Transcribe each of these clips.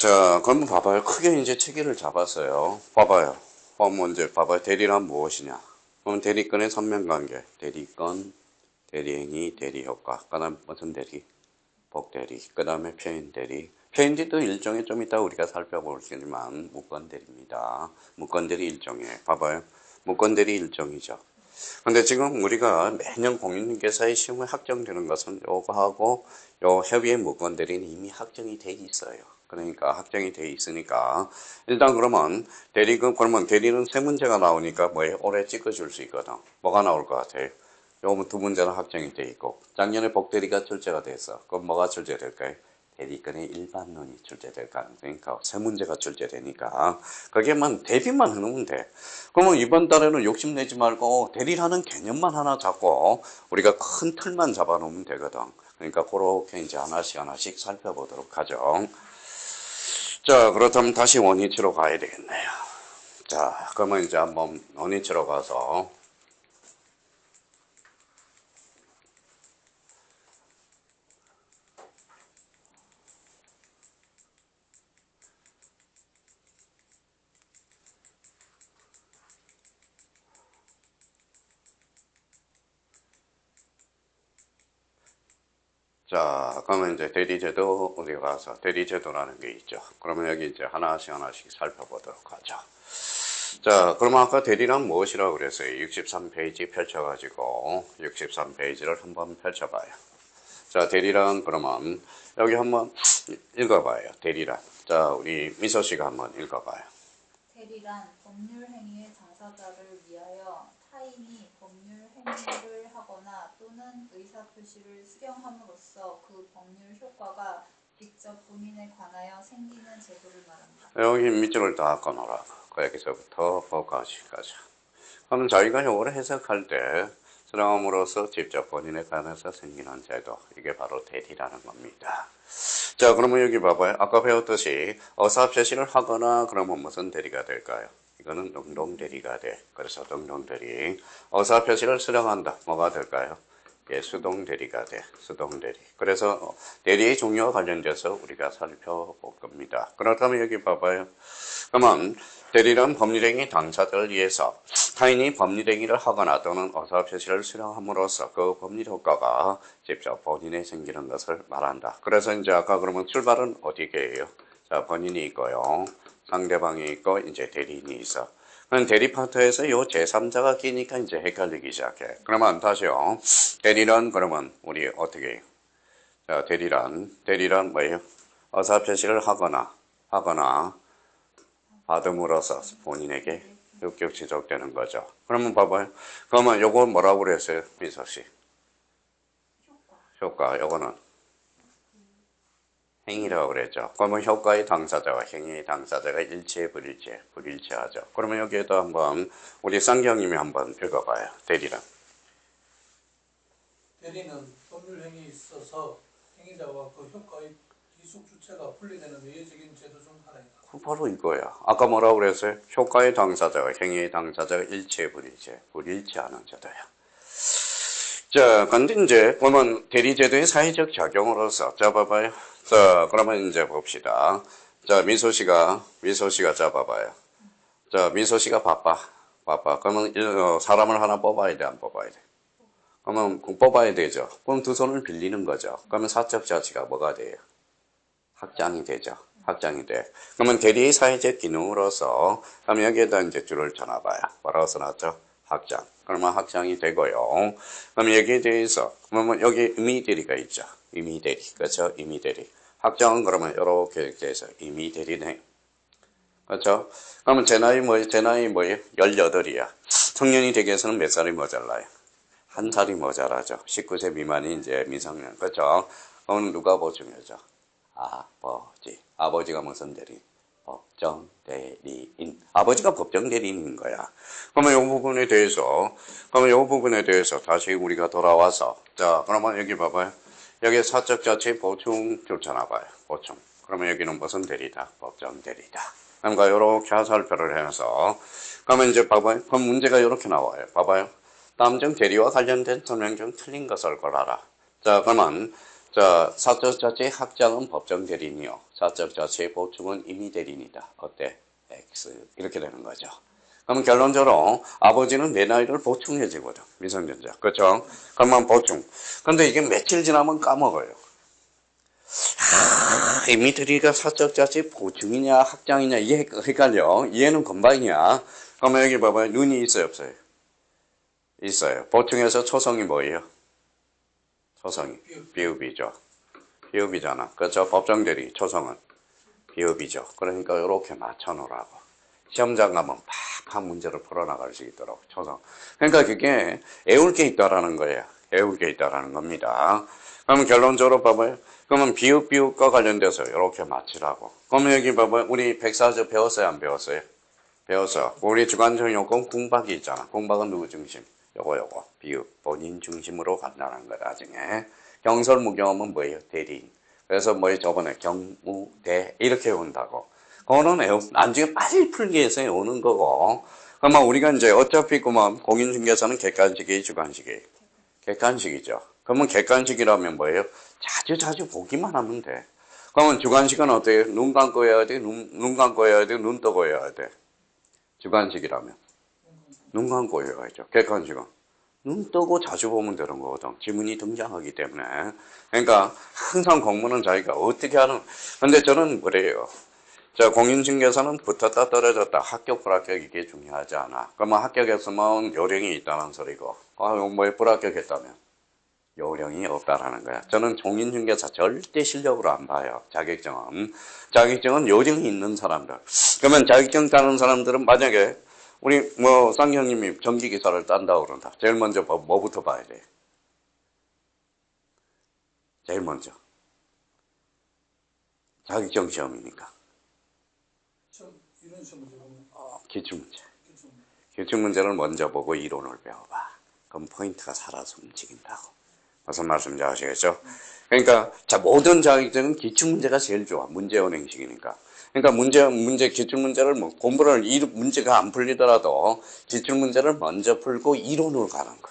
자, 그러면 봐봐요. 크게 이제 체계를 잡았어요. 봐봐요. 그럼 이제 봐봐요. 대리란 무엇이냐? 그럼 대리권의 선명관계. 대리권, 대리행위, 대리효과. 그 다음 무슨 대리? 복대리. 그 다음에 표현대리. 표현대리도 일종의 좀 이따 우리가 살펴보겠지만 무건대리입니다. 무건대리 일종이에요. 봐봐요. 무건대리 일종이죠. 근데 지금 우리가 매년 공인중개사의 시험에 확정되는 것은 요거하고 요 협의의 무건대리는 이미 확정이 돼 있어요. 그러니까 확정이 돼 있으니까 일단 그러면 그러면 대리는 세 문제가 나오니까 뭐에 올해 찍어줄 수 있거든. 뭐가 나올 것 같아요? 요 두 문제는 확정이 돼 있고 작년에 복대리가 출제가 됐어. 그럼 뭐가 출제될까요? 대리권의 일반론이 출제될 가능성이 있고 세 문제가 출제되니까 거기에만 대비만 해놓으면 돼. 그러면 이번 달에는 욕심내지 말고 대리라는 개념만 하나 잡고 우리가 큰 틀만 잡아놓으면 되거든. 그러니까 그렇게 이제 하나씩 살펴보도록 하죠. 자, 그렇다면 다시 원위치로 가야 되겠네요. 자, 그러면 이제 한번 원위치로 가서 자, 그러면 이제 대리제도 어디 가서 대리제도라는 게 있죠. 그러면 여기 이제 하나씩 살펴보도록 하죠. 자, 그러면 아까 대리란 무엇이라고 그랬어요? 63페이지 펼쳐가지고 63페이지를 한번 펼쳐봐요. 자, 대리란 그러면 여기 한번 읽어봐요. 대리란. 자, 우리 미소 씨가 한번 읽어봐요. 대리란 법률 행위의 당사자를 위하여 타인이 법률 행위를 하거나 또는 의사표시를 수령함으로써 그 법률 효과가 직접 본인에 관하여 생기는 제도를 말한다. 여기 밑줄을 다 꺼놓으라. 여기서부터 거기까지. 그럼 저희가 이거를 해석할 때 수령함으로써 직접 본인에 관해서 생기는 제도. 이게 바로 대리라는 겁니다. 자, 그러면 여기 봐봐요. 아까 배웠듯이 의사표시를 하거나 그러면 무슨 대리가 될까요? 이거는 능동대리가 돼. 그래서 능동대리. 의사표시를 수령한다. 뭐가 될까요? 예, 수동대리가 돼. 수동대리. 그래서 대리의 종류와 관련돼서 우리가 살펴볼 겁니다. 그렇다면 여기 봐봐요. 그러면 대리란 법률행위 당사자를 위해서 타인이 법률행위를 하거나 또는 의사표시를 수령함으로써 그 법률 효과가 직접 본인에 생기는 것을 말한다. 그래서 이제 아까 그러면 출발은 어디게요? 자, 본인이 있고요. 상대방이 있고 이제 대리인이 있어. 그럼 대리 파트에서 요 제3자가 끼니까 이제 헷갈리기 시작해. 그러면 다시요. 대리란 그러면 우리 어떻게 해요? 자, 대리란 뭐예요? 의사표시를 하거나 받음으로써 본인에게 육격 지속되는 거죠. 그러면 봐봐요. 그러면 요건 뭐라고 그랬어요? 민서씨. 효과. 요거는 행위라고 그랬죠. 그러면 효과의 당사자와 행위의 당사자가 일치해 불일치하죠. 그러면 여기에도 한번 우리 쌍경님이 한번 읽어봐요. 대리란. 대리는 법률 행위에 있어서 행위자와 그 효과의 기속 주체가 분리되는 외적인 제도 중 하나이다. 바로 이거야. 아까 뭐라고 그랬어요? 효과의 당사자와 행위의 당사자가 일치해 불일치하는 제도야. 자, 근데 이제 보면 대리제도의 사회적 작용으로서 자 봐봐요. 자, 그러면 이제 봅시다. 자, 미소 씨가 자 봐봐요. 자, 미소 씨가 바빠. 그러면 사람을 하나 뽑아야 돼, 안 뽑아야 돼? 그러면 뽑아야 되죠. 그럼 두 손을 빌리는 거죠. 그러면 사적 자치가 뭐가 돼요? 확장이 되죠. 확장이 돼. 그러면 대리의 사회적 기능으로서 그러면 여기에다 이제 줄을 쳐놔봐요. 뭐라고 써놨죠? 확장. 그러면 확장이 되고요. 그럼 여기에 대해서 그러면 여기 의미대리가 있죠. 의미대리. 그렇죠? 의미대리. 확장은 그러면 이렇게 돼서 의미대리네. 그렇죠? 그러면 제 나이 뭐예요? 18이야. 청년이 되기 위해서는 몇 살이 모자라요? 한 살이 모자라죠. 19세 미만이 이제 미성년. 그렇죠? 그럼 누가 보증이죠? 아버지. 아버지가 무슨 대리? 법정 대리인. 아버지가 법정 대리인인 거야. 그러면 이 부분에 대해서 다시 우리가 돌아와서 자, 그러면 여기 봐봐요. 여기 사적 자치 보충 줬잖아 봐요. 보충. 그러면 여기는 무슨 대리다? 법정 대리다. 그러니까 이렇게 화살표를 해서 그러면 이제 봐봐요. 그럼 문제가 이렇게 나와요. 봐봐요. 다음 중 대리와 관련된 설명 중 틀린 것을 골라라. 자, 그러면 자, 사적 자체의 확장은 법정 대리인이요. 사적 자체의 보충은 임의 대리인이다. 어때? X. 이렇게 되는 거죠. 그러면 결론적으로 아버지는 내 나이를 보충해주거든. 미성년자. 그렇죠? 그러면 보충. 근데 이게 며칠 지나면 까먹어요. 임의 대리가 사적 자체의 보충이냐 확장이냐 이해 헷갈려. 이해는 금방이야. 그러면 여기 봐봐요. 눈이 있어요 없어요? 있어요. 보충에서 초성이 뭐예요? 초성이 비읍이죠. 비읍이잖아. 그렇죠? 법정 대리 초성은 비읍이죠. 그러니까 이렇게 맞춰놓으라고. 시험장 가면 팍팍 문제를 풀어나갈 수 있도록 초성. 그러니까 그게 애울 게 있다라는 거예요. 애울 게 있다라는 겁니다. 그러면 결론적으로 봐봐요. 그러면 비읍과 관련돼서 이렇게 맞추라고. 그러면 여기 봐봐요. 우리 백사조 배웠어요? 안 배웠어요? 배웠어. 우리 주관적 요건 궁박이 있잖아. 궁박은 누구 중심? 요거. 비읍. 본인 중심으로 간다는 거야, 나중에. 경설무경험은 뭐예요? 대리인. 그래서 뭐예요? 저번에 경무대 이렇게 온다고. 그거는 나중에 빨리 풀기 위해서 오는 거고. 그러면 우리가 이제 어차피 그만 공인중개사는 객관식이 주관식이 객관식이죠. 그러면 객관식이라면 뭐예요? 자주 보기만 하면 돼. 그러면 주관식은 어때요? 눈 감고 해야 돼? 눈 감고 해야 돼? 눈 뜨고 해야 돼? 주관식이라면 눈 감고 해야죠. 객관식은 눈 뜨고 자주 보면 되는 거거든. 지문이 등장하기 때문에. 그러니까 항상 공부는 자기가 어떻게 하는. 근데 저는 그래요. 자, 공인중개사는 붙었다 떨어졌다 합격 불합격 이게 중요하지 않아. 그러면 합격했으면 요령이 있다는 소리고 뭐에 불합격했다면 요령이 없다라는 거야. 저는 공인중개사 절대 실력으로 안 봐요. 자격증은 요령이 있는 사람들. 그러면 자격증 따는 사람들은 만약에 우리 뭐 쌍형님이 전기기사를 딴다고 그런다. 제일 먼저 뭐부터 봐야 돼? 제일 먼저 자격증 시험이니까 이런 시험을 보면 기출문제. 기출문제를 먼저 보고 이론을 배워봐. 그럼 포인트가 살아서 움직인다고. 무슨 말씀인지 아시겠죠? 그러니까 모든 자격증은 기출문제가 제일 좋아. 문제원 형식이니까. 그러니까 기출문제를 뭐 공부를 문제가 안 풀리더라도 기출문제를 먼저 풀고 이론으로 가는 거.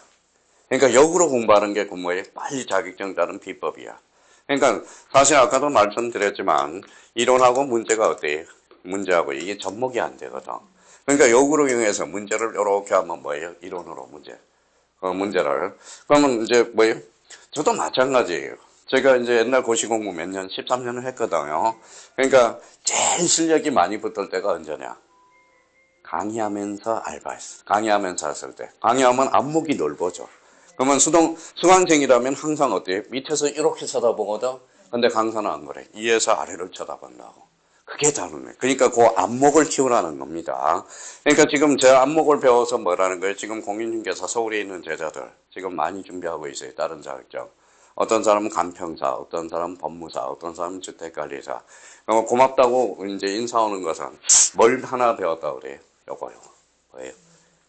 그러니까 역으로 공부하는 게 뭐예요? 빨리 자격증 따는 비법이야. 그러니까 사실 아까도 말씀드렸지만 이론하고 문제가 어때요? 문제하고 이게 접목이 안 되거든. 그러니까 역으로 이용해서 문제를 이렇게 하면 뭐예요? 이론으로 문제를. 그러면 이제 뭐예요? 저도 마찬가지예요. 제가 이제 옛날 고시 공부 몇 년, 13년을 했거든요. 그러니까 제일 실력이 많이 붙을 때가 언제냐? 강의하면서 알바했어. 강의하면서 했을 때. 강의하면 안목이 넓어져. 그러면 수강생이라면 항상 어때요? 밑에서 이렇게 쳐다보거든. 근데 강사는 안 그래. 위에서 아래를 쳐다본다고. 그게 다르네. 그러니까 그 안목을 키우라는 겁니다. 그러니까 지금 제 안목을 배워서 뭐라는 거예요? 지금 공인중개사 서울에 있는 제자들 지금 많이 준비하고 있어요. 다른 자격증. 어떤 사람은 간평사, 어떤 사람은 법무사, 어떤 사람은 주택관리사. 고맙다고 이제 인사 오는 것은 뭘 하나 배웠다 그래요? 요거. 뭐예요?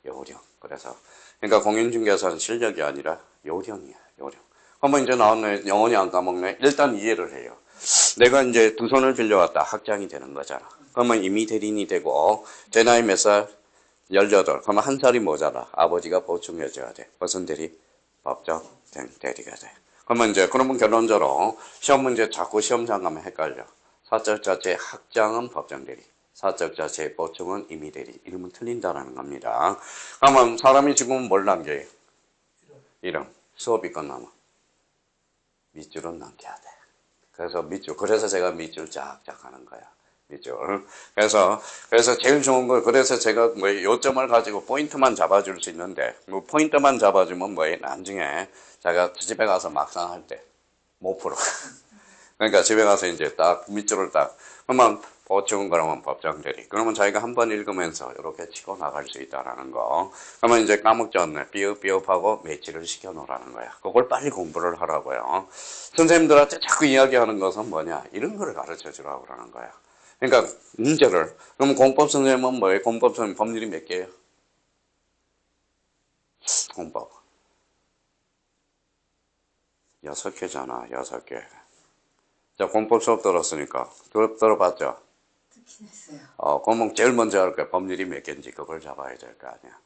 요령. 그래서 그러니까 공인중개사는 실력이 아니라 요령이야. 요령. 한번 이제 나왔네. 영원히 안 까먹네. 일단 이해를 해요. 내가 이제 두 손을 빌려왔다. 확장이 되는 거잖아. 그러면 이미 대리인이 되고 제 나이 몇 살? 18. 그러면 한 살이 모자라. 아버지가 보충해줘야 돼. 무슨 대리? 법정 대리가 돼. 그러면 결론적으로 시험 문제 자꾸 시험장 가면 헷갈려. 사적 자체의 확장은 법정 대리. 사적 자체의 보충은 임의 대리. 이름은 틀린다라는 겁니다. 그러면 사람이 지금 뭘 남겨요? 이름. 수업이 끝나면 밑줄은 남겨야 돼. 그래서 제가 밑줄 쫙쫙 하는 거야. 밑줄. 그래서 제일 좋은 거, 그래서 제가 뭐 요점을 가지고 포인트만 잡아줄 수 있는데, 뭐 포인트만 잡아주면 뭐예요? 나중에 제가 집에 가서 막상 할 때 못 풀어. 그러니까 집에 가서 이제 딱 밑줄을 그러면 보충은 그러면 법정 대리. 그러면 자기가 한번 읽으면서 이렇게 치고 나갈 수 있다라는 거. 그러면 이제 까먹지 않네. 비읍하고 매치를 시켜 놓으라는 거야. 그걸 빨리 공부를 하라고요. 선생님들한테 자꾸 이야기하는 것은 뭐냐? 이런 거를 가르쳐 주라고 그러는 거야. 그러니까 문제를. 그럼 공법 선생님은 뭐예요? 공법 선생님 법률이 몇 개예요? 공법. 6개잖아. 6개. 자, 공법 수업 들었으니까. 들어봤죠? 듣긴 했어요. 그러면 제일 먼저 할 거야. 법률이 몇 개인지 그걸 잡아야 될 거 아니야.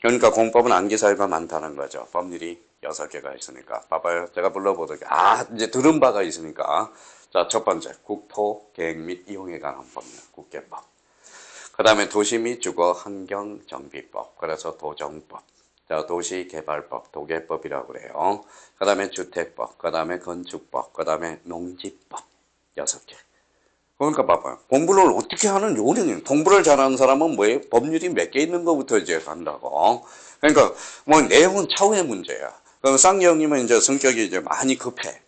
그러니까 공법은 암기사유가 많다는 거죠. 법률이 6개가 있으니까. 봐봐요. 제가 불러보도록. 이제 들은 바가 있으니까. 자, 첫 번째. 국토, 계획 및 이용에 관한 법률. 국계법. 그 다음에 도시 및 주거 환경 정비법. 그래서 도정법. 자, 도시개발법, 도계법이라고 그래요. 그 다음에 주택법, 그 다음에 건축법, 그 다음에 농지법. 6개. 그러니까 봐봐요. 공부를 어떻게 하는 요령이에요. 공부를 잘하는 사람은 뭐예요? 법률이 몇 개 있는 것부터 이제 간다고. 그러니까 뭐 내용은 차후의 문제야. 그럼 쌍기 형님은 이제 성격이 이제 많이 급해.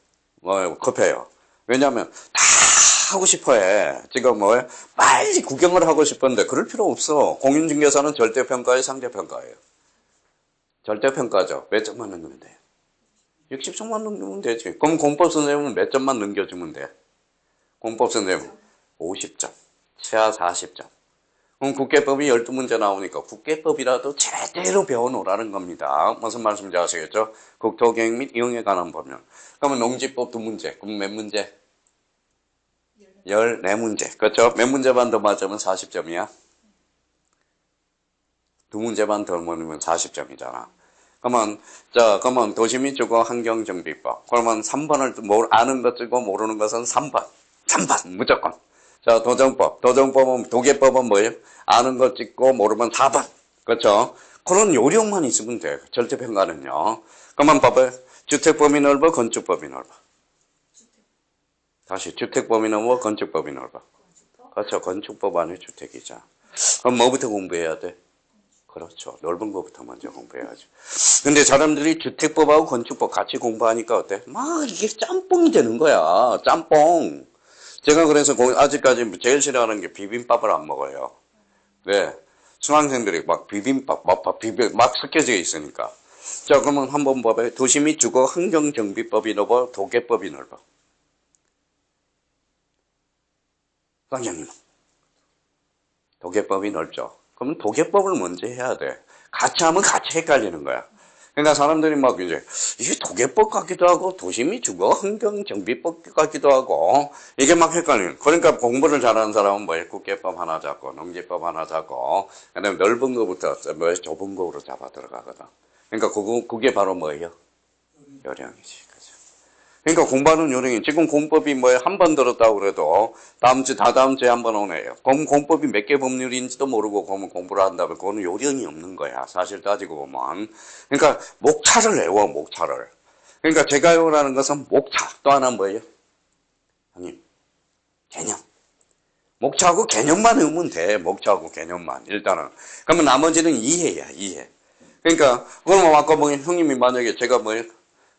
급해요. 왜냐하면 다 하고 싶어해. 지금 빨리 구경을 하고 싶은데 그럴 필요 없어. 공인중개사는 절대평가예요, 상대평가예요. 절대평가죠. 몇 점만 넘기면 돼? 60점만 넘기면 되지. 그럼 공법 선생님은 몇 점만 넘겨주면 돼? 공법 선생님 50점, 최하 40점. 그럼 국계법이 12문제 나오니까 국계법이라도 제대로 배워놓으라는 겁니다. 무슨 말씀인지 아시겠죠? 국토계획 및 이용에 관한 법률. 그러면 농지법 2문제. 그럼 몇 문제? 14문제. 그렇죠? 몇 문제만 더 맞으면 40점이야? 2문제만 더 맞으면 40점이잖아. 그러면 도시 및 주거 환경정비법. 그러면 3번을 아는 것 찍고 모르는 것은 3번. 3번 무조건. 자, 도정법은 도계법은 뭐예요? 아는 것 찍고 모르면 4번. 그렇죠? 그런 요령만 있으면 돼. 절대평가는요. 그러면 봐봐요. 주택법이 넓어, 건축법이 넓어. 다시 주택법이 넓어, 건축법이 넓어. 그렇죠. 건축법 안에 주택이죠. 그럼 뭐부터 공부해야 돼? 그렇죠. 넓은 것부터 먼저 공부해야죠. 근데 사람들이 주택법하고 건축법 같이 공부하니까 어때? 막 이게 짬뽕이 되는 거야. 짬뽕. 제가 그래서 아직까지 제일 싫어하는 게 비빔밥을 안 먹어요. 왜? 수강생들이 막 비빔밥, 막 섞여져 있으니까. 자, 그러면 한번 봐봐요. 도시 및 주거 환경정비법이 넓어, 도계법이 넓어. 강장님. 도계법이 넓죠. 그럼 도계법을 먼저 해야 돼. 같이 하면 같이 헷갈리는 거야. 그러니까 사람들이 막 이제 이게 도계법 같기도 하고 도시 및 주거 환경 정비법 같기도 하고 이게 막 헷갈리는. 그러니까 공부를 잘하는 사람은 뭐예요? 국계법 하나 잡고 농지법 하나 잡고 그다음에 넓은 거부터 좁은 거로 잡아 들어가거든. 그러니까 그게 바로 뭐예요? 요령이지. 그러니까 공부하는 요령이 지금 공법이 한 번 들었다고 그래도 다음 주에 한 번 오네요. 그럼 공법이 몇 개 법률인지도 모르고 공부를 한다면 그거는 요령이 없는 거야. 사실 따지고 보면. 그러니까 목차를 외워, 목차를. 그러니까 제가 외우라는 것은 목차. 또 하나는 뭐예요? 형님, 개념. 목차하고 개념만 외우면 돼. 목차하고 개념만. 일단은. 그러면 나머지는 이해야, 이해. 그러니까 그러면 아까 형님이 만약에 제가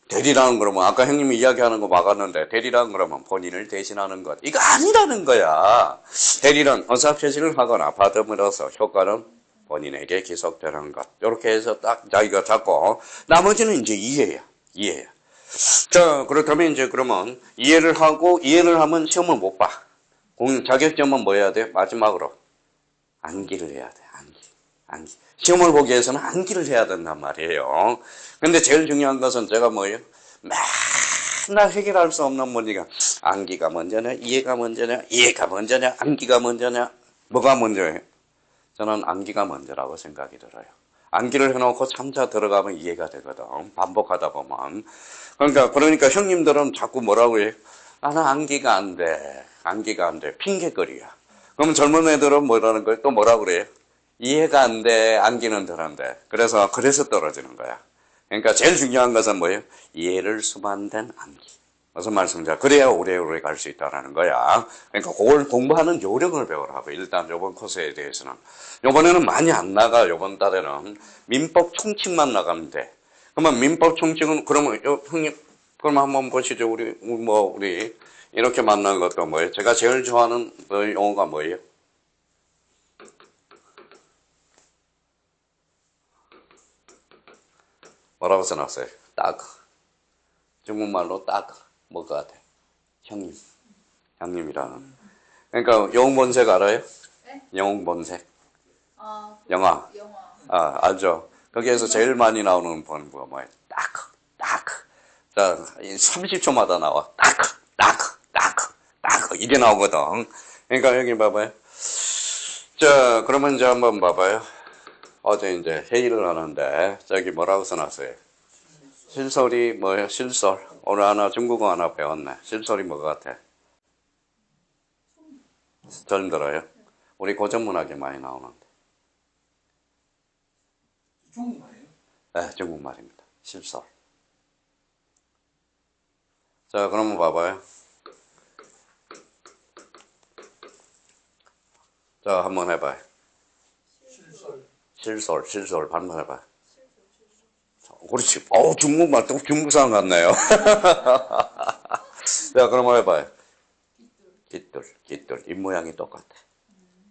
대리라는 그러면 아까 형님이 이야기하는 거 막았는데 대리라는 그러면 본인을 대신하는 것. 이거 아니라는 거야. 대리는 의사표시를 하거나 받음으로써 효과는 본인에게 기속되는 것. 이렇게 해서 딱 자기가 잡고 나머지는 이제 이해야. 이해야. 자, 그렇다면 이제 그러면 이해를 하면 시험을 못 봐. 자격점은 뭐 해야 돼? 마지막으로 암기를 해야 돼. 암기. 시험을 보기 위해서는 암기를 해야 된단 말이에요. 근데 제일 중요한 것은 제가 뭐예요? 맨날 해결할 수 없는 문제가 암기가 먼저냐, 이해가 먼저냐, 암기가 먼저냐, 뭐가 먼저예요? 저는 암기가 먼저라고 생각이 들어요. 암기를 해놓고 참자 들어가면 이해가 되거든. 반복하다 보면. 그러니까 형님들은 자꾸 뭐라고 해요? 나는 암기가 안 돼. 핑계거리야. 그럼 젊은 애들은 뭐라는 거예요? 또 뭐라고 그래요? 이해가 안 돼, 암기는 덜한데. 그래서 떨어지는 거야. 그러니까 제일 중요한 것은 뭐예요? 이해를 수반된 암기. 무슨 말씀인지 그래야 오래오래 갈 수 있다는 거야. 그러니까 그걸 공부하는 요령을 배우라고. 일단 이번 코스에 대해서는. 이번에는 많이 안 나가. 이번 달에는 민법 총칙만 나가면 돼. 그러면 민법 총칙은 그러면 형님 그럼 한번 보시죠. 우리 이렇게 만난 것도 뭐예요? 제가 제일 좋아하는 용어가 뭐예요? 뭐라고 써놨어요? 따그. 중국말로 따그. 뭐가 돼? 형님이라는. 그러니까 영웅본색 알아요? 네? 영웅본색. 아, 영화. 영화. 알죠? 거기에서 제일 많이 나오는 번부가 뭐예요? 따그. 자, 30초마다 나와. 따그. 이게 나오거든. 그러니까 여기 봐봐요. 자, 그러면 이제 한번 봐봐요. 어제 이제 회의를 하는데 저기 뭐라고 써놨어요? 실설이 뭐예요? 실설. 오늘 하나 중국어 하나 배웠네. 실설이 뭐 같아? 처음 들어요? 우리 고전문학에 많이 나오는데. 중국말이에요? 네, 중국말입니다. 실설. 자, 그러면 봐봐요. 자, 한번 해봐요. 실설. 한번 해봐요. 그렇지. 중국말 또 중국 사람 같네요. 자, 그럼 해봐요. 깃들. 입 모양이 똑같아.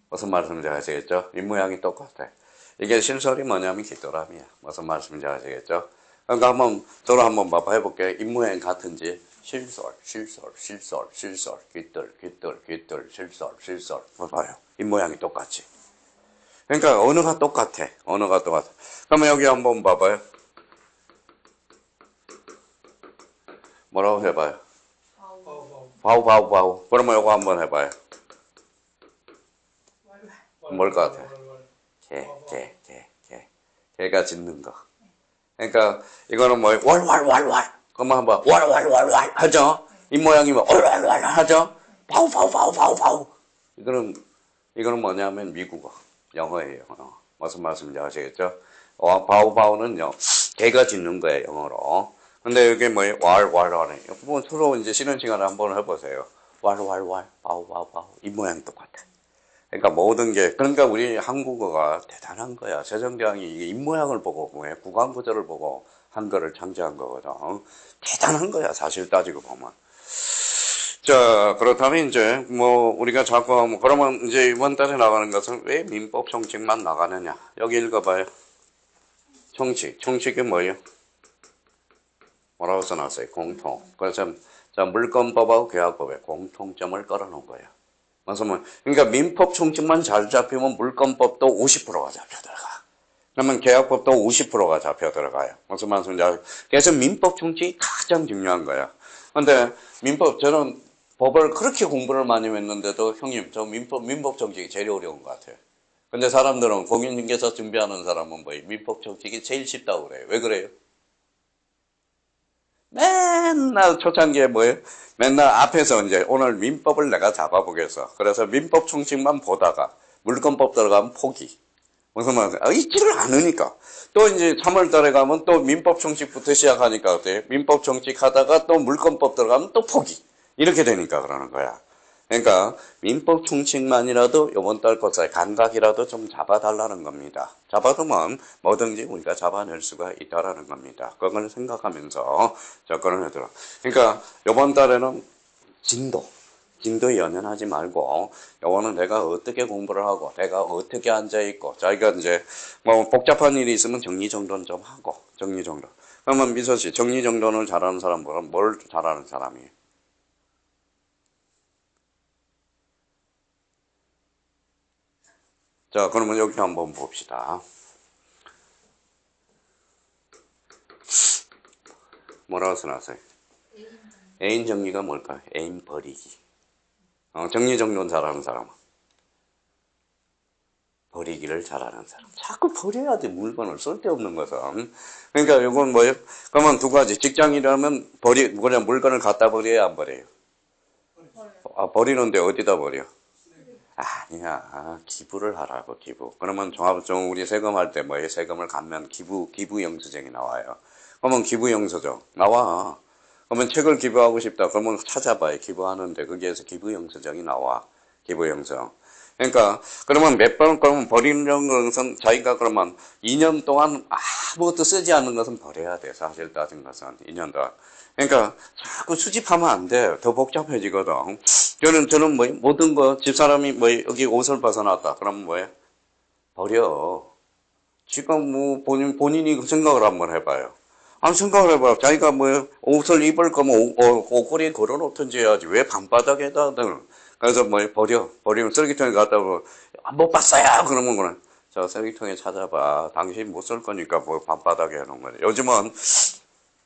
무슨 말씀인지 아시겠죠? 입 모양이 똑같아. 이게 실설이 뭐냐면 깃도람이야. 무슨 말씀인지 아시겠죠? 그러니까 저로 한번 해볼게요. 입 모양이 같은지. 실설. 깃들. 실설. 봐봐요. 입 모양이 똑같지. 그러니까 언어가 똑같아. 그러면 여기 한번 봐봐요. 뭐라고 해봐요? 바우. 그러면 이거 한번 해봐요. 뭘 것 같아? 개가 짖는 거. 그러니까 이거는 뭐 왈. 그러면 한번 왈 하죠? 입 모양이면 왈 하죠? 바우. 이거는 뭐냐면 미국어, 영어예요. 무슨 말씀인지 아시겠죠? 바우는 개가 짖는 거예요, 영어로. 근데 여기 뭐예요? 왈. 그러면 서로 이제 쉬는 시간에 한번 해보세요. 왈, 바우. 입 모양이 똑같아. 그러니까 모든 게, 그러니까 우리 한국어가 대단한 거야. 세종대왕이 이게 입 모양을 보고, 구강 구조를 보고 한글을 창제한 거거든. 대단한 거야, 사실 따지고 보면. 자, 그렇다면 이제, 우리가 자꾸, 그러면 이제 이번 달에 나가는 것은 왜 민법 총칙만 나가느냐? 여기 읽어봐요. 총칙이 뭐예요? 뭐라고 써놨어요? 공통. 그래서, 자, 물권법하고 계약법에 공통점을 걸어놓은 거예요. 그러니까 민법 총칙만 잘 잡히면 물권법도 50%가 잡혀 들어가. 그러면 계약법도 50%가 잡혀 들어가요. 무슨 말씀인지 알죠? 그래서 민법 총칙이 가장 중요한 거야. 근데 저는 법을 그렇게 공부를 많이 했는데도 형님, 저 민법 총칙이 제일 어려운 것 같아요. 근데 사람들은 공인중개사 준비하는 사람은 민법 총칙이 제일 쉽다고 그래요. 왜 그래요? 맨날 초창기에 맨날 앞에서 이제 오늘 민법을 내가 잡아보겠어. 그래서 민법 총칙만 보다가 물권법 들어가면 포기. 무슨 말이야? 읽지를 않으니까. 또 이제 3월 달에 가면 또 민법 총칙부터 시작하니까 어때요? 민법 총칙 하다가 또 물권법 들어가면 또 포기. 이렇게 되니까 그러는 거야. 그러니까 민법 총칙만이라도 이번 달 것에 감각이라도 좀 잡아달라는 겁니다. 잡아두면 뭐든지 우리가 잡아낼 수가 있다라는 겁니다. 그걸 생각하면서 접근을 해둬라. 그러니까 이번 달에는 진도에 연연하지 말고 요거는 내가 어떻게 공부를 하고 내가 어떻게 앉아있고 자기가 이제 복잡한 일이 있으면 정리정돈 좀 하고 정리정돈. 그러면 미소씨 정리정돈을 잘하는 사람보다 뭘 잘하는 사람이에요? 자, 그러면 여기 한번 봅시다. 뭐라고 써놨어요? 애인 정리가 뭘까요? 애인 버리기. 정리정돈 잘하는 사람은? 버리기를 잘하는 사람. 자꾸 버려야 돼, 물건을. 쓸데없는 것은. 그러니까 이건 뭐예요? 그러면 두 가지. 직장이라면 그냥 물건을 갖다 버려야 안 버려요? 버리는데 어디다 버려? 아니야. 기부를 하라고, 기부. 그러면 우리 세금할 때 세금을 갚으면 기부 영수증이 나와요. 그러면 기부 영수증 나와. 그러면 책을 기부하고 싶다. 그러면 찾아봐요. 기부하는데 거기에서 기부 영수증이 나와. 기부 영수증. 그러니까 그러면 그러면 버리는 것은 자기가 그러면 2년 동안 아무것도 쓰지 않는 것은 버려야 돼. 사실 따진 것은 2년 동안. 그러니까 자꾸 수집하면 안 돼. 더 복잡해지거든. 저는 모든 거 집사람이 여기 옷을 벗어놨다. 그러면 뭐예요? 버려. 지금 본인이 생각을 한번 해봐요. 생각을 해봐요. 자기가 옷을 입을 거면 옷걸이에 걸어놓든지 해야지. 왜 밤바닥에다 그래서 버리면 쓰레기통에 갖다 못 봤어요. 그러면 그래. 저 쓰레기통에 찾아봐. 당신 못 쓸 거니까 밤바닥에 해놓은 거예요. 요즘은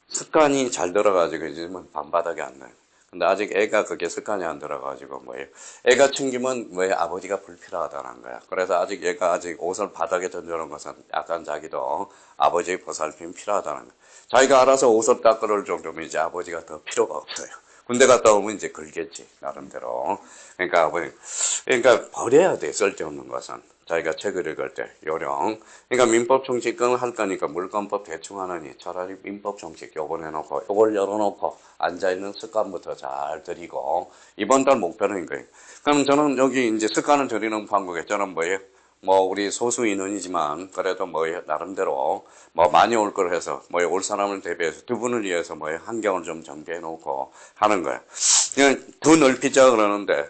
습관이 잘 들어가지고 요즘은 밤바닥에 안 나요. 근데 아직 애가 그게 습관이 안 들어가지고 뭐예요. 애가 챙기면 뭐예요. 아버지가 불필요하다는 거야. 그래서 아직 얘가 아직 옷을 바닥에 던져놓은 것은 약간 자기도 아버지의 보살핌이 필요하다는 거야. 자기가 알아서 옷을 닦을 정도면 이제 아버지가 더 필요가 없어요. 군대 갔다 오면 이제 걸겠지, 나름대로. 그러니까 버려야 돼, 쓸데없는 것은. 자기가 책을 읽을 때, 요령. 그러니까 민법 총칙은 할 거니까 물권법 대충 하느니 차라리 민법 총칙 요거 내놓고, 요걸 열어놓고, 앉아있는 습관부터 잘 들이고, 이번 달 목표는 이거예요. 그럼 저는 여기 이제 습관을 들이는 방법에 저는 뭐예요? 뭐 우리 소수 인원이지만 그래도 뭐 나름대로 뭐 많이 올 걸 해서 뭐 올 사람을 대비해서 두 분을 위해서 뭐 환경을 좀 정비해 놓고 하는 거야. 그냥 더 넓히자 그러는데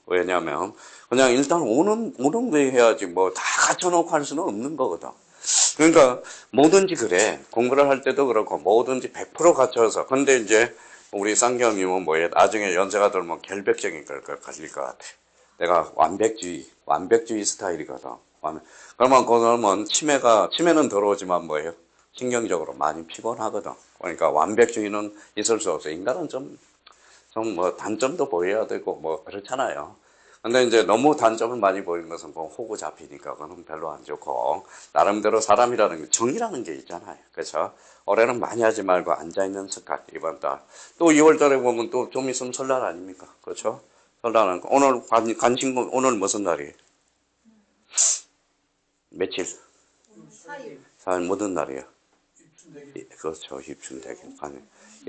왜냐면 그냥 일단 오는 데 해야지 뭐 다 갖춰놓고 할 수는 없는 거거든. 그러니까 뭐든지 그래. 공부를 할 때도 그렇고 뭐든지 100% 갖춰서. 근데 이제 우리 쌍경님은 뭐예요? 나중에 연세가 들면 결벽적인 걸 가질 것 같아. 내가 완벽주의 스타일이거든. 그러면 그러면 치매는 들어오지만 뭐예요? 신경적으로 많이 피곤하거든. 그러니까 완벽주의는 있을 수 없어. 인간은 좀 뭐 단점도 보여야 되고 뭐 그렇잖아요. 근데 이제 너무 단점을 많이 보이는 것은 뭐 호구 잡히니까 그건 별로 안 좋고 나름대로 사람이라는 게 정이라는 게 있잖아요. 그래서 올해는 많이 하지 말고 앉아있는 습관 이번 달. 또 2월 달에 보면 또 좀 있으면 설날 아닙니까? 그렇죠? 설날은 오늘 관심고 오늘 무슨 날이에요? 며칠? 4일. 4일 무슨 날이에요? 입춘대기. 그렇죠. 입춘대기.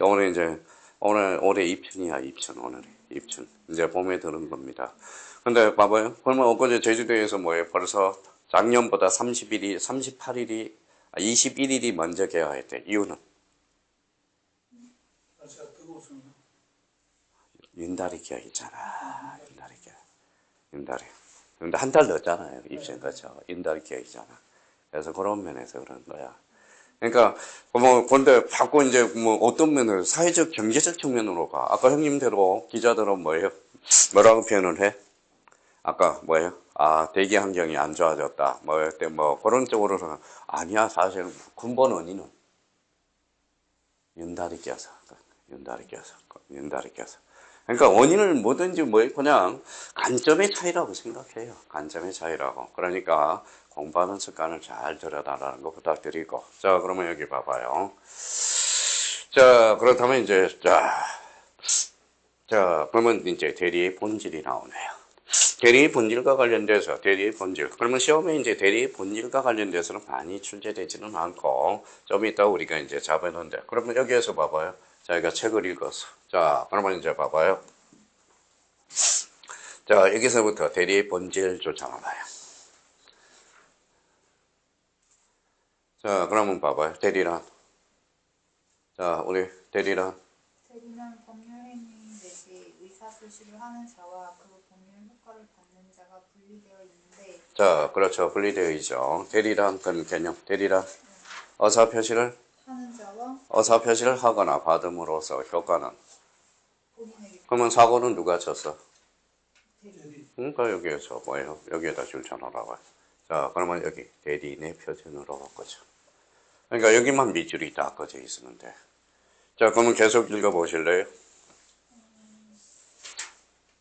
오늘 이제 올해 입춘이야. 오늘이 입춘. 이제 봄에 드는 겁니다. 근데 봐봐요. 그러면 엊그제 제주도에서 뭐예요? 벌써 작년보다 21일이 먼저 개화했대. 이유는? 날씨가 뜨거워서. 윤달이 기억이잖아. 윤달이. 근데 한 달 늦잖아요. 입신, 그렇죠. 윤달이 기억이잖아. 그래서 그런 면에서 그런 거야. 그러니까, 근데 자꾸 이제 어떤 면을 사회적, 경제적 측면으로 가. 아까 형님대로 기자들은 뭐예요? 뭐라고 표현을 해? 아까 뭐예요? 대기 환경이 안 좋아졌다. 그런 쪽으로는 아니야. 사실 근본 원인은 윤달이 껴서. 그러니까 원인을 뭐든지 그냥 관점의 차이라고 생각해요. 관점의 차이라고. 그러니까 공부하는 습관을 잘 들여다라는 거 부탁드리고. 자, 그러면 여기 봐봐요. 자, 그렇다면 이제, 그러면 이제 대리의 본질이 나오네요. 대리의 본질과 관련돼서, 대리의 본질. 그러면 시험에 이제 대리의 본질과 관련돼서는 많이 출제되지는 않고, 좀 이따 우리가 이제 잡아놓는데. 그러면 여기에서 봐봐요. 자기가 책을 읽어서. 자, 그러면 이제 봐봐요. 자, 여기서부터 대리의 본질 쫓아나봐요. 자, 그러면 봐봐요. 대리란. 자, 우리 대리란. 대리는 법률행위 내지 의사소실을 하는 자와 그 법률 효과를 받는 자가 분리되어 있는데. 자, 그렇죠. 분리되어 있죠. 대리란, 그 개념. 대리란. 의사표시를 하는 자와 의사표시를 하거나 받음으로써 효과는. 본인에게. 그러면 사고는 누가 쳤어? 대리. 그러니까 여기에서 뭐예요? 여기에다 줄쳐놓으라고요. 자, 그러면 여기 대리인의 표준으로 바꾸죠. 그러니까 여기만 밑줄이 딱 꺼져 있으면 돼. 자, 그러면 계속 읽어보실래요?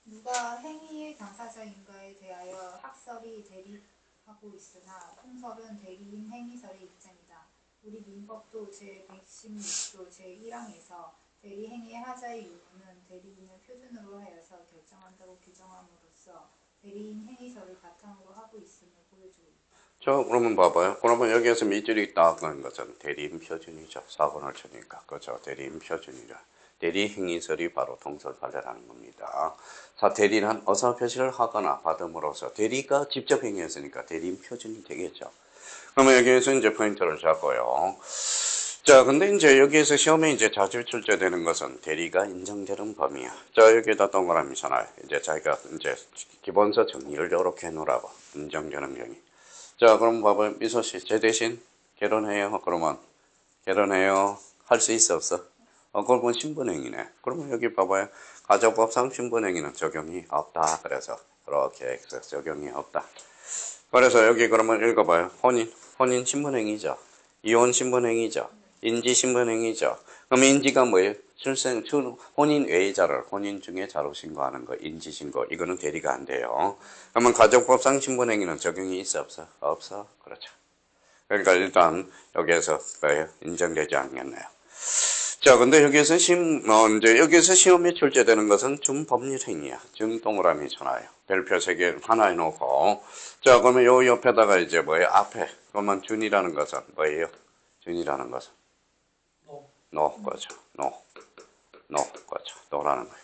누가 행위의 당사자인가에 대하여 학설이 대립하고 있으나 통설은 대리인 행위설의 입장이다. 우리 민법도 제116조 제1항에서 대리행위의 하자의 유무는 대리인을 표준으로 하여서 결정한다고 규정함으로써 대리인 행위설을 바탕으로 하고 있음을 보여주고 있다. 자, 그러면 봐봐요. 그러면 여기에서 밑줄이 딱 꺼는 것은 대리인 표준이죠. 사고를 치니까. 그렇죠. 대리인 표준이죠. 대리 행위설이 바로 통설관례라는 겁니다. 자, 대리는 의사표시를 하거나 받음으로써 대리가 직접 행위했으니까 대리인 표준이 되겠죠. 그러면 여기에서 이제 포인트를 잡고요. 자, 근데 이제 여기에서 시험에 이제 자주 출제되는 것은 대리가 인정되는 범위야. 자, 여기에다 동그라미 쳐놔요. 이제 자기가 이제 기본서 정리를 이렇게 해놓으라고. 인정되는 경위. 자, 그럼 봐봐요. 미소 씨, 제 대신 결혼해요. 그러면 결혼해요. 할 수 있어, 없어? 그러면 신분행위네. 그러면 여기 봐봐요. 가정법상 신분행위는 적용이 없다. 그래서 이렇게 해서 적용이 없다. 그래서 여기 그러면 읽어봐요. 혼인 신분행위죠. 이혼 신분행위죠. 인지 신분행위죠. 그럼 인지가 뭐예요? 혼인 외의 자를 혼인 중에 자로 신고하는 거, 인지 신고 이거는 대리가 안 돼요. 그러면 가정법상 신분행위는 적용이 있어 없어? 없어. 그렇죠. 그러니까 일단 여기에서 뭐예요? 인정되지 않겠네요. 자, 근데 여기에서 이제 여기에서 시험에 출제되는 것은 준법률 행위야. 준동그라미 쳐놔요. 별표 3개 하나 해놓고. 자, 그러면 요 옆에다가 이제 뭐예요? 앞에. 그러면 준이라는 것은 뭐예요? 준이라는 것은? 노, 거죠. 노, 거죠. 노라는 거예요.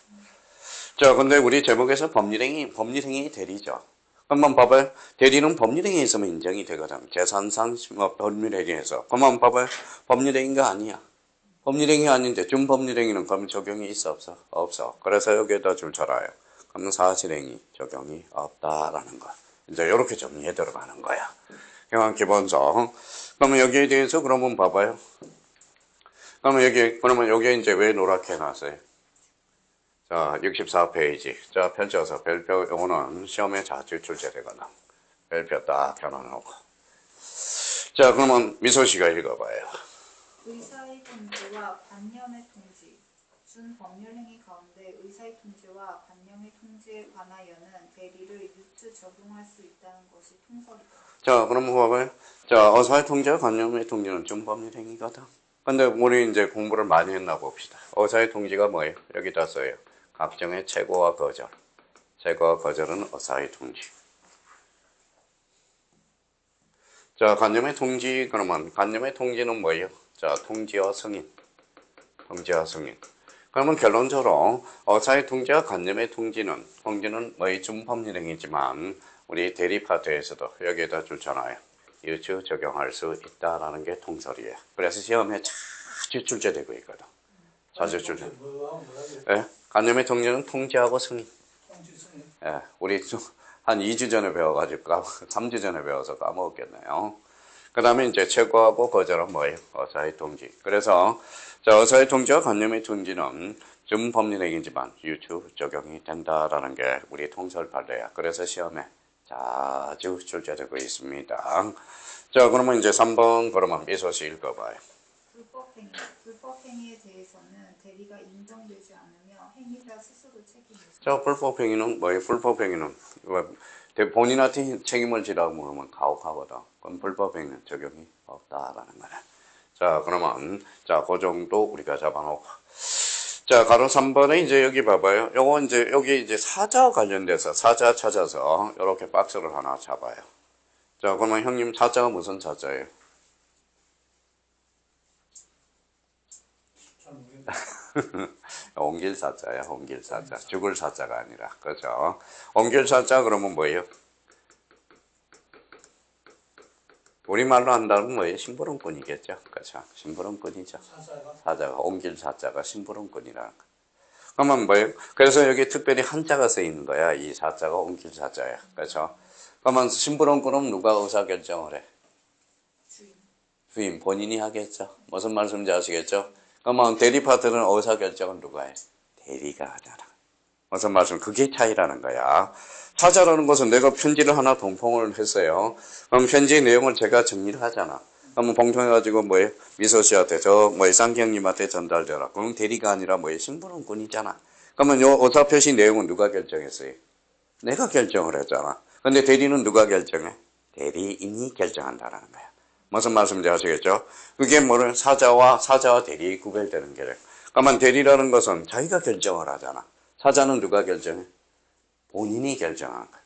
자, 근데 우리 제목에서 법률행위 대리죠. 한번 봐봐요. 대리는 법률행위에 있으면 인정이 되거든. 계산상 법률행위에서. 한번 봐봐요. 법률행위가 아니야. 법률행위 아닌데 준법률행위는 그럼 적용이 있어 없어? 없어. 그래서 여기에다 줄 쳐라요. 그러면 사실행위 적용이 없다라는 거. 이제 이렇게 정리해 들어가는 거야. 그냥 기본적. 그러면 여기에 대해서 그러면 봐봐요. 그러면 여기에 이제 왜 노랗게 해놨어요? 자, 64페이지. 자, 펼쳐서 별표 요거는 시험에 자주 출제되거나 별표 딱 펴놓고. 자, 그러면 미소 씨가 읽어봐요. 의사의 통지와 관념의 통지, 준법률 행위 가운데 의사의 통지와 관념의 통지에 관하여는 대리를 유추 적용할 수 있다는 것이 통설이다. 자, 그러면 봐봐요. 자, 의사의 통지와 관념의 통지는 준법률 행위거든. 근데 우리 이제 공부를 많이 했나 봅시다. 의사의 통지가 뭐예요? 여기다 써요. 각종의 최고와 거절. 최고와 거절은 의사의 통지. 자, 관념의 통지, 그러면 관념의 통지는 뭐예요? 자, 통지와 승인. 통지와 승인. 그러면 결론적으로 의사의 통지와 관념의 통지는 뭐의 준법률행위지만 우리 대리 파트에서도 여기에다 줄잖아요. 유추 적용할 수 있다라는 게 통설이에요. 그래서 시험에 자주 출제되고 있거든. 자주 출제. 예? 관념의 통지는 통지하고 승인. 예, 우리 한 2주 전에 배워가지고 3주 전에 배워서 까먹었겠네요. 그 다음에 이제 최고하고 거절은 뭐예요? 의사의 통지. 그래서 자, 의사의 통지와 관념의 통지는 준법률행위지만 유추 적용이 된다라는 게 우리 통설 판례야. 그래서 시험에 자주 출제되고 있습니다. 자, 그러면 이제 3번 그러면 미소 씨 읽어봐요. 불법행위. 불법행위에 대해서는 대리가 인정되지 않으며 행위자 스스로 책임을 져야 자, 불법행위는 뭐예요? 불법행위는 본인한테 책임을 지라고 하면 가혹하거든. 그럼 불법행위는 적용이 없다라는 거네. 자, 그러면 자, 그 정도 우리가 잡아놓고. 자, 가로 3번에 이제 여기 봐봐요. 요거 이제 여기 이제 사자 관련돼서 사자 찾아서 이렇게 박스를 하나 잡아요. 자, 그러면 형님 사자가 무슨 사자예요? 옮길 사자야, 옮길 사자. 죽을 사자가 아니라. 그죠? 옮길 사자 그러면 뭐예요? 우리말로 한다면 뭐예요? 심부름꾼이겠죠. 그죠? 심부름꾼이죠. 사자가, 옮길 사자가 심부름꾼이라는 거. 그러면 뭐예요? 그래서 여기 특별히 한자가 써 있는 거야. 이 사자가 옮길 사자야. 그죠? 그러면 심부름꾼은 누가 의사결정을 해? 주인, 본인이 하겠죠. 무슨 말씀인지 아시겠죠? 그러면 대리 파트는 의사결정은 누가 해? 대리가 하잖아. 무슨 말씀? 그게 차이라는 거야. 사자라는 것은 내가 편지를 하나 동봉을 했어요. 그럼 편지 내용을 제가 정리를 하잖아. 그러면 봉통해가지고 뭐예요? 미소 씨한테 쌍기형님한테 전달되라. 그럼 대리가 아니라 뭐예요? 심부름꾼이잖아. 그러면 요 의사표시 내용은 누가 결정했어요? 내가 결정을 했잖아. 근데 대리는 누가 결정해? 대리인이 결정한다라는 거야. 무슨 말씀인지 아시겠죠? 그게 뭐를 사자와 대리의 구별되는 게래. 그러면 대리라는 것은 자기가 결정을 하잖아. 사자는 누가 결정해? 본인이 결정하는 거야.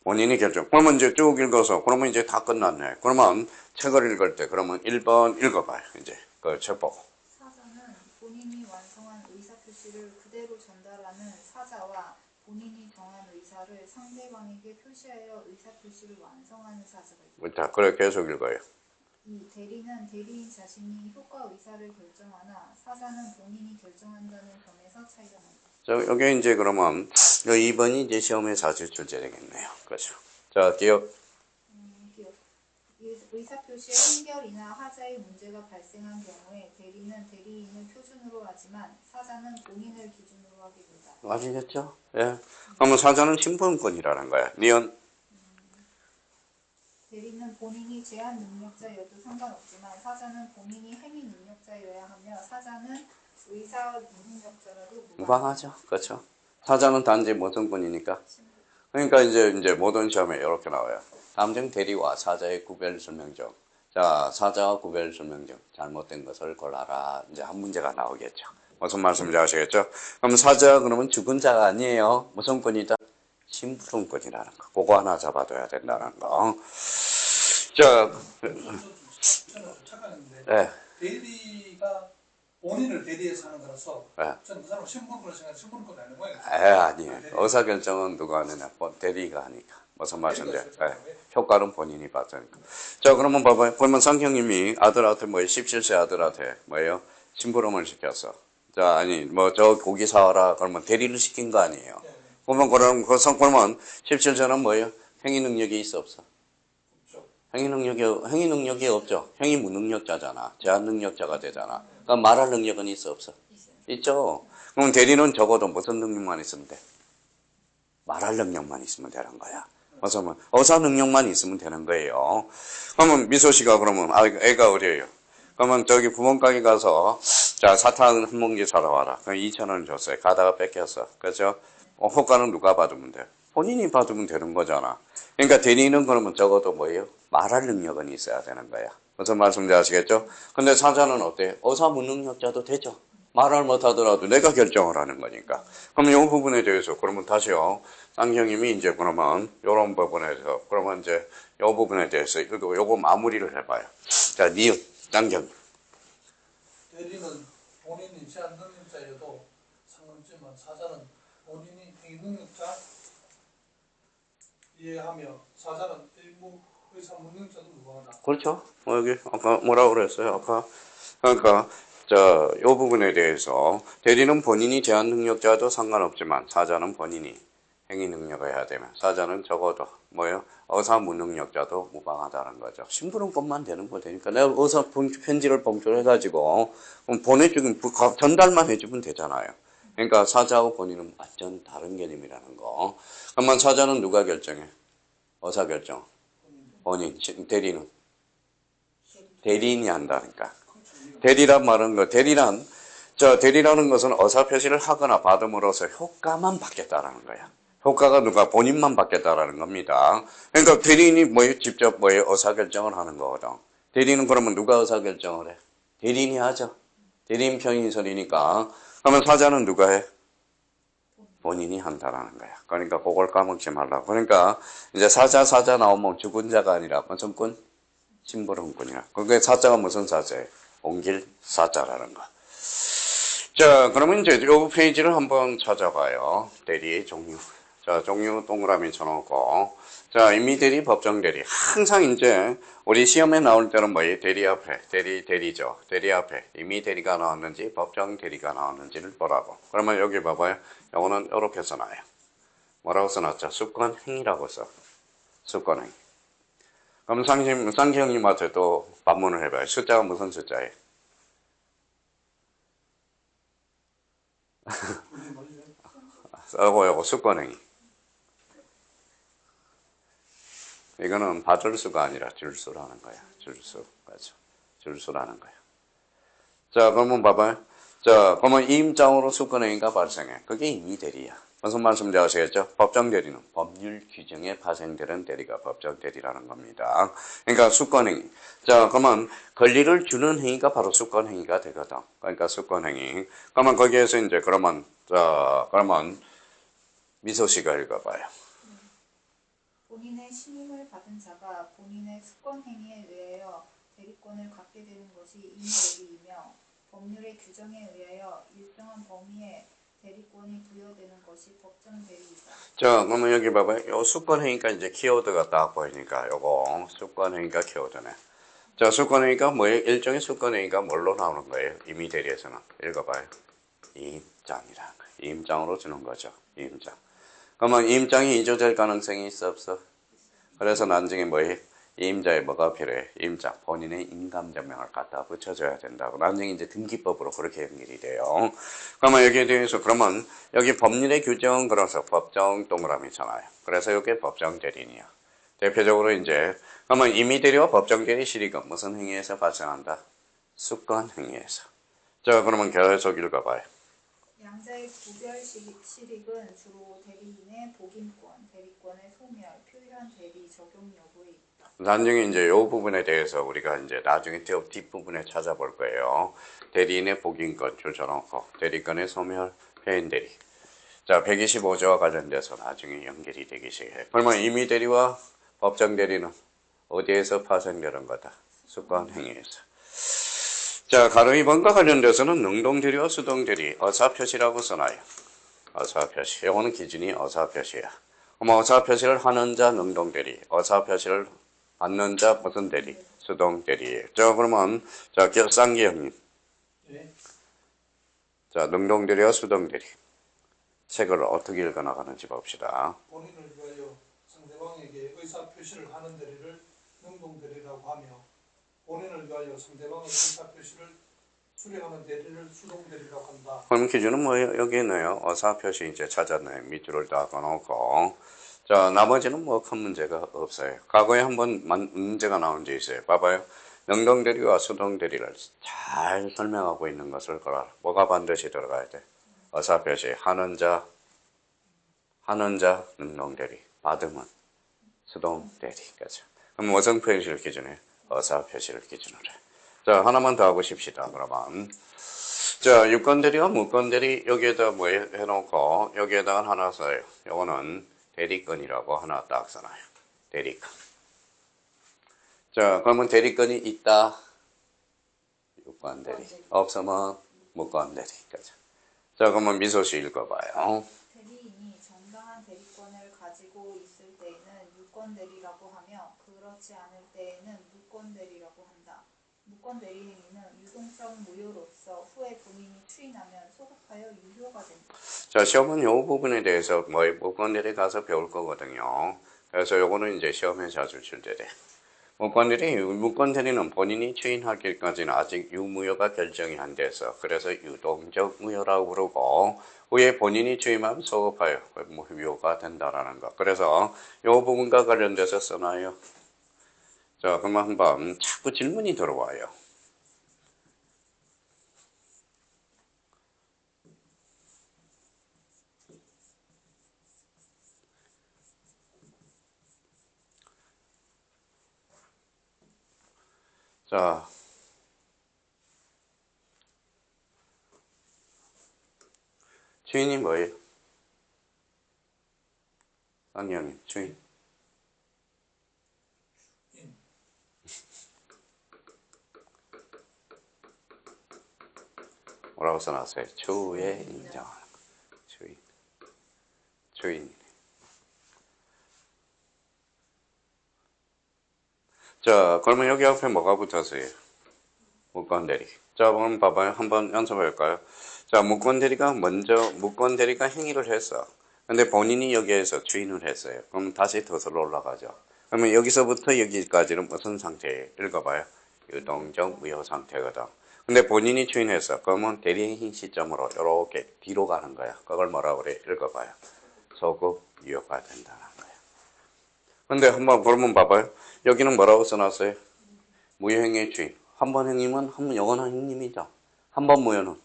본인이 결정. 그러면 이제 쭉 읽어서, 그러면 이제 다 끝났네. 그러면 책을 읽을 때, 그러면 1번 읽어봐요. 이제, 그 책 보고. 사자는 본인이 완성한 의사표시를 그대로 전달하는 사자와 본인이 정한 의사를 상대방에게 표시하여 의사표시를 완성하는 사자가 있다. 자, 그래, 계속 읽어요. 이 대리는 대리인 자신이 효과 의사를 결정하나 사자는 본인이 결정한다는 점에서 차이가 난다. 자, 여기 이제 그러면, 2번이 이제 시험에 자주 출제되겠네요. 그렇죠. 자, 기억. 기억. 의사표시의 한결이나 하자의 문제가 발생한 경우에 대리는 대리인을 표준으로 하지만 사자는 본인을 기준으로 하게 된다. 아시겠죠? 예. 그러면 사자는 신분권이라는 거야. 니은. 대리는 본인이 제한 능력자여도 상관없지만 사자는 본인이 행위 능력자여야 하며 사자는 의사 무능력자라도 무방하죠. 그렇죠. 사자는 단지 모성권이니까. 그러니까 이제 모든 시험에 이렇게 나와요. 다음 중 대리와 사자의 구별 설명 중. 자, 사자와 구별 설명 중 잘못된 것을 골라라. 이제 한 문제가 나오겠죠. 무슨 말씀인지 아시겠죠? 그럼 사자 그러면 죽은 자가 아니에요. 무슨 권이다? 심부름권이라는 거. 그거 하나 잡아둬야 된다는 거. 자, 저는 착각했는데 네. 대리가 본인을 대리해서 하는 거라서 네. 저는 그 사람 신분권을 생각해 신분권이 아닌 거예요. 아니에요. 의사결정은 누가 하느냐? 대리가 하니까. 무슨 말씀인지. 효과는 본인이 받으니까. 자, 그러면 봐봐요. 그러면 상형님이 아들한테 17세 아들한테 뭐예요? 심부름을 시켰어. 자, 아니, 저 고기 사와라. 그러면 대리를 시킨 거 아니에요. 그러면 17세는 뭐예요? 행위 능력이 있어, 없어? 행위 능력이 없죠. 행위 무능력자잖아. 제한 능력자가 되잖아. 그러니까 말할 능력은 있어, 없어? 있죠. 그럼 대리는 적어도 무슨 능력만 있으면 돼? 말할 능력만 있으면 되는 거야. 그래서 의사 능력만 있으면 되는 거예요. 그러면 미소 씨가 그러면 애가 어려요. 그러면 저기 부mon가게 가서 자 사탕 한 뭉치 사러 와라. 그럼 2,000원 줬어요. 가다가 뺏겼어. 그렇죠? 호가는 누가 받으면 돼? 본인이 받으면 되는 거잖아. 그러니까 대리는 그러면 적어도 뭐예요? 말할 능력은 있어야 되는 거야. 무슨 말씀인지 아시겠죠? 근데 사자는 어때요? 의사 무능력자도 되죠. 말을 못하더라도 내가 결정을 하는 거니까. 그럼 이 부분에 대해서 그러면 다시요. 쌍형님이 이제 그러면 이런 부분에서 그러면 이제 이 부분에 대해서 요거 마무리를 해봐요. 자, 니은 쌍형. 대리는 본인이 제한 능력자여도 상관없지만 사자는 본인이 행위 능력자 이해하며 사자는 일부 의사 무능력자도 무방하다. 그렇죠. 여기 아까 뭐라고 그랬어요? 아까 그러니까 이 부분에 대해서 대리는 본인이 제한 능력자도 상관없지만 사자는 본인이 행위 능력을 해야 되면 사자는 적어도 뭐예요? 의사 무능력자도 무방하다는 거죠. 심부름권만 되는 거 되니까 내가 의사 편지를 봉출해가지고 보내주긴 전달만 해주면 되잖아요. 그러니까 사자하고 본인은 완전 다른 개념이라는 거. 그러면 사자는 누가 결정해? 의사 결정. 본인. 대리는 대리인이 한다니까. 대리란 말은 대리라는 것은 의사 표시를 하거나 받음으로써 효과만 받겠다라는 거야. 효과가 누가 본인만 받겠다라는 겁니다. 그러니까 대리인이 직접 의사 결정을 하는 거거든. 대리는 그러면 누가 의사 결정을 해? 대리인이 하죠. 대리인 평인설이니까. 그러면 사자는 누가 해? 본인이 한다라는 거야. 그러니까 그걸 까먹지 말라고. 그러니까 이제 사자 나오면 죽은 자가 아니라 무슨 꾼? 심부름꾼이야. 그게 사자가 무슨 사자예요? 옮길 사자라는 거. 자, 그러면 이제 이 페이지를 한번 찾아봐요. 대리의 종류. 자, 종류 동그라미 쳐놓고. 자, 임의대리, 법정대리. 항상 이제 우리 시험에 나올 때는 뭐예요? 대리 앞에, 대리죠. 대리 앞에 임의대리가 나왔는지 법정대리가 나왔는지를 보라고. 그러면 여기 봐봐요. 요거는 이렇게 써놔요. 뭐라고 써놨죠? 습관행위라고 써. 습관행위. 그럼 쌍형님한테 또 반문을 해봐요. 숫자가 무슨 숫자예요? 요거 습관행위. 이거는 받을 수가 아니라 줄수라는 거야. 줄수. 그렇죠. 줄수라는 거야. 자, 그러면 봐봐요. 자, 그러면 임장으로 습관행위가 발생해. 그게 임의대리야. 무슨 말씀인지 아시겠죠? 법정대리는 법률 규정에 파생되는 대리가 법정대리라는 겁니다. 그러니까 습관행위. 자, 그러면 권리를 주는 행위가 바로 습관행위가 되거든. 그러니까 습관행위. 그러면 거기에서 이제 그러면 미소 씨가 읽어봐요. 본인의 신임을 받은 자가 본인의 습관행위에 의하여 대리권을 갖게 되는 것이 임의대리이며 법률의 규정에 의하여 일정한 범위에 대리권이 부여되는 것이 법정대리이다. 자, 그러면 여기 봐봐요. 요 습관행위가 이제 키워드가 딱 보이니까 요거 습관행위가 키워드네. 자, 습관행위가 뭐예요? 일종의 습관행위가 뭘로 나오는 거예요? 임의대리에서는. 읽어봐요. 임장이라는 거예요. 임장으로 주는 거죠. 임장. 그러면 임장이 이조될 가능성이 있어 없어? 그래서 나중에 뭐예요? 임자에 뭐가 필요해? 임자. 본인의 인감증명을 갖다 붙여줘야 된다고. 나중에 이제 등기법으로 그렇게 연결이 돼요. 그러면 여기에 대해서 그러면 여기 법률의 규정 그래서 법정 동그라미잖아요. 그래서 이게 법정 대리인이야. 대표적으로 이제 그러면 임의대리와 법정 대리 실익은 무슨 행위에서 발생한다? 습관 행위에서. 자, 그러면 계속 읽어봐요. 양자의 구별 실익은 주로 대리인의 복인권, 대리권의 소멸, 표현 대리 적용 여부에 있다. 나중에 이제 이 부분에 대해서 우리가 이제 나중에 뒷부분에 찾아볼 거예요. 대리인의 복인권 줄여놓고 대리권의 소멸, 표현 대리. 자, 125조와 관련돼서 나중에 연결이 되기 시작해요. 그러면 임의 대리와 법정 대리는 어디에서 파생되는 거다? 습관 행위에서. 자, 가로 2번과 관련돼서는 능동 대리와 수동 대리, 어사표시라고 써놔요. 어사표시. 이거는 기준이 어사표시야. 그럼 어사표시를 하는 자 능동 대리, 어사표시를 받는 자 무슨 대리? 수동 대리예요. 자, 그러면 자, 쌍기 형님. 예. 자, 능동 대리와 수동 대리. 책을 어떻게 읽어나가는지 봅시다. 본인을 위하여 상대방에게 의사 표시를 하는 대리를 능동 대리라고 하며 본인을 위하여 상대방의 의사 표시를 수령하는 대리를 수동 대리라고 한다. 그럼 기준은 뭐예요? 여기 있네요. 어사표시 이제 찾았네요. 밑줄을 다 꺼놓고. 자, 나머지는 뭐 큰 문제가 없어요. 과거에 한번 문제가 나온 적 있어요. 봐봐요. 능동 대리와 수동 대리를 잘 설명하고 있는 것을 걸어라. 뭐가 반드시 들어가야 돼? 어사표시 하는 자 능동 대리, 받으면 수동 대리. 그죠? 그럼 어성 표시를 기준에 어사표시를 기준으로 해. 자, 하나만 더 하고 싶시다. 그러면 자, 유권 대리와 무권 대리 여기에다 뭐 해놓고 여기에다가 하나 써요. 요거는 대리권이라고 하나 딱 써놔요. 대리권. 자, 그러면 대리권이 있다. 유권 대리. 없으면 무권 대리. 그죠? 자, 그러면 미소 씨 읽어봐요. 대리인이 정당한 대리권을 가지고 있을 때에는 유권 대리라고 하며 그렇지 않을 때에는 무권 대리라고 한다. 무권 대리 행위는 유동성 무효로서 후에 본인이 추인하면 소급하여 유효가 된다. 자, 시험은 요 부분에 대해서 뭐 무권 대리 가서 배울 거거든요. 그래서 요거는 이제 시험에 자주 출제돼. 무권 대리는 본인이 추인하기까지는 아직 유무효가 결정이 안 돼서 그래서 유동적 무효라고 부르고 후에 본인이 추임하면 소급하여 무효가 된다라는 거. 그래서 요 부분과 관련돼서 써놔요. 자, 그럼 한번 자꾸 질문이 들어와요. 자, 주인이 뭐예요? 쌍형님, 주인. 뭐라고 써놨어요? 추후에 인정하는 거. 주인. 자, 그러면 여기 앞에 뭐가 붙었어요? 무권 대리. 자, 그럼 봐봐요. 한번 연습해 볼까요? 자, 무권 대리가 행위를 했어. 근데 본인이 여기에서 주인을 했어요. 그럼 다시 덫으로 올라가죠. 그러면 여기서부터 여기까지는 무슨 상태예요? 읽어봐요. 유동적 무효 상태거든. 근데 본인이 주인했어. 그러면 대리행위 시점으로 이렇게 뒤로 가는 거야. 그걸 뭐라고 그래? 읽어봐요. 소급 유효가 된다는 거야. 근데 한번 그러면 봐봐요. 여기는 뭐라고 써놨어요? 무효행위의 주인. 한 번 행위면 한 번 영원한 행위이죠. 한 번 무효는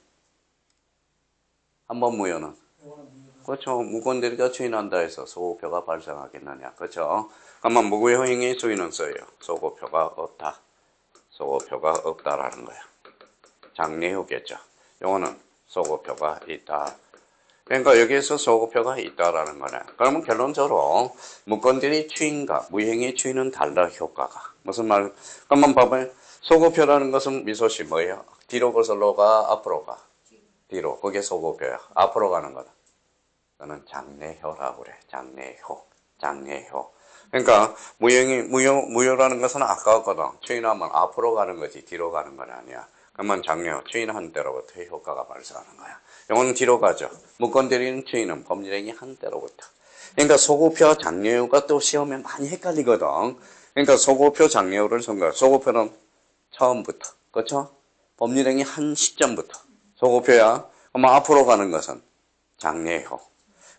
그렇죠. 무권 대리가 추인한다 해서 소급표가 발생하겠느냐. 그렇죠. 그러면 무효 행위의 주인은 써요. 소급표가 없다. 소급표가 없다라는 거야. 장래효겠죠. 요거는 소급표가 있다. 그러니까 여기에서 소급표가 있다라는 거네. 그러면 결론적으로 무권 대리 추인과 무효행위 추인은 달라 효과가. 무슨 말? 한번 봐봐요. 소급표라는 것은 미소씨 뭐예요? 뒤로 거슬러 가, 앞으로 가. 뒤로. 그게 소급표야. 앞으로 가는 거다. 그거는 장래효라고 그래. 장래효. 그러니까 무효라는 것은 아까웠거든. 추인하면 앞으로 가는 거지 뒤로 가는 건 아니야. 그러면 장래효. 추인한 때로부터 효과가 발생하는 거야. 이거는 뒤로 가죠. 무권 대리는 추인은 법률행위 한 때로부터. 그러니까 소급표와 장래효가 또 시험에 많이 헷갈리거든. 그러니까 소급표 장래효를 선거. 소급표는 처음부터. 그렇죠? 법률행위 한 시점부터. 소급표야. 그러면 앞으로 가는 것은 장래효.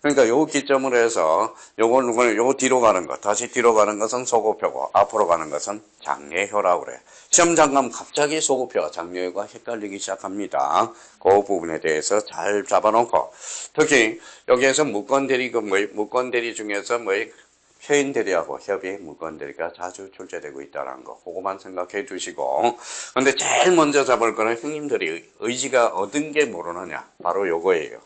그러니까 요 기점으로 해서 요 뒤로 가는 것, 다시 뒤로 가는 것은 소급표고 앞으로 가는 것은 장례효라고 그래. 시험 잠깐 갑자기 소급표와 장례효가 헷갈리기 시작합니다. 그 부분에 대해서 잘 잡아놓고 특히 여기에서 무건대리 무건대리 중에서 표현대리하고 협의 무건대리가 자주 출제되고 있다는 거, 그거만 생각해 두시고. 근데 제일 먼저 잡을 거는 형님들이 의지가 얻은 게 모르느냐, 바로 요거예요.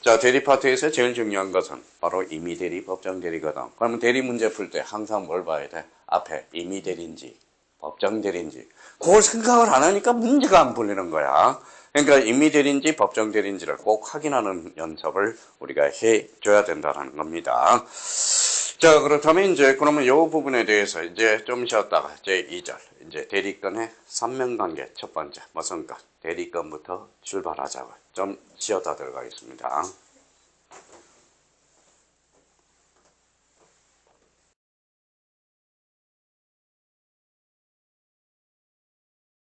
자, 대리 파트에서 제일 중요한 것은 바로 임의대리, 법정대리거든. 그러면 대리 문제 풀 때 항상 뭘 봐야 돼? 앞에 임의대리인지 법정대리인지 그걸 생각을 안 하니까 문제가 안 풀리는 거야. 그러니까 임의대리인지 법정대리인지를 꼭 확인하는 연습을 우리가 해줘야 된다는 겁니다. 자, 그렇다면 그러면 이 부분에 대해서 이제 좀 쉬었다가 제2절, 이제 대리건의 삼면관계 첫 번째, 무슨 것? 대리건부터 출발하자고. 좀 쉬었다 들어가겠습니다.